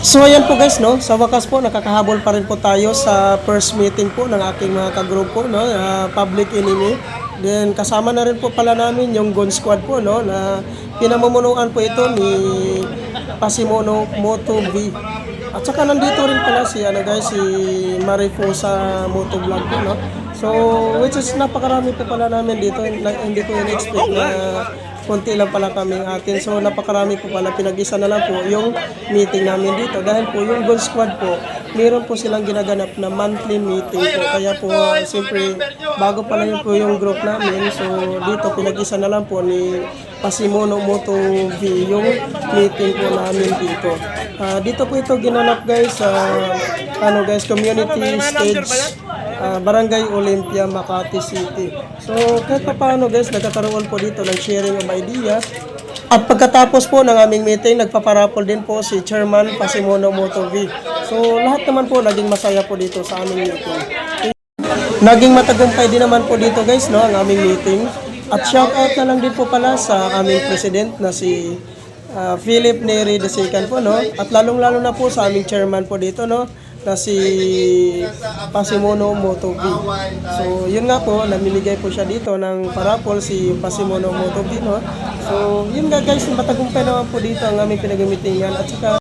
So ayan po guys, no, sa wakas po nakakahabol pa rin po tayo sa first meeting po ng aking mga kagrupo, no, Public Enemy. Then kasama na rin po pala namin yung Gun Squad po, no, na pinamumunuan po ito ni Pasimono Moto V. At saka nandito rin pala si ano guys, si Marifosa Moto Vlog po, no. So which is napakarami po pala namin dito, hindi ko in-expect na konti lang pala kaming atin. So napakarami po pala, pinag-isa na lang po yung meeting namin dito. Dahil po yung Gold Squad po, meron po silang ginaganap na monthly meeting po. Kaya po siyempre bago pala yun po yung group namin. So dito pinag-isa na lang po ni Pasimono Moto V yung meeting po namin dito. Dito po ito ginanap guys sa ano guys, community stage, Barangay Olympia, Makati City. So kahit pa paano guys, nagkakaroon po dito ng sharing of ideas. At pagkatapos po ng aming meeting, nagpaparapol din po si Chairman Pasimono Moto V. So lahat naman po naging masaya po dito sa aming meeting. Naging matagumpay din naman po dito guys, no, ang aming meeting. At shout out na lang din po pala sa aming president na si Philip Neri II po, no. At lalong-lalo na po sa aming chairman po dito, no, na si Pasimono Moto V. So yun nga po, namimigay po siya dito ng parapol si Pasimono Moto V, no. So yun nga guys, matagumpay naman po dito ang aming pinag-meetingan. At saka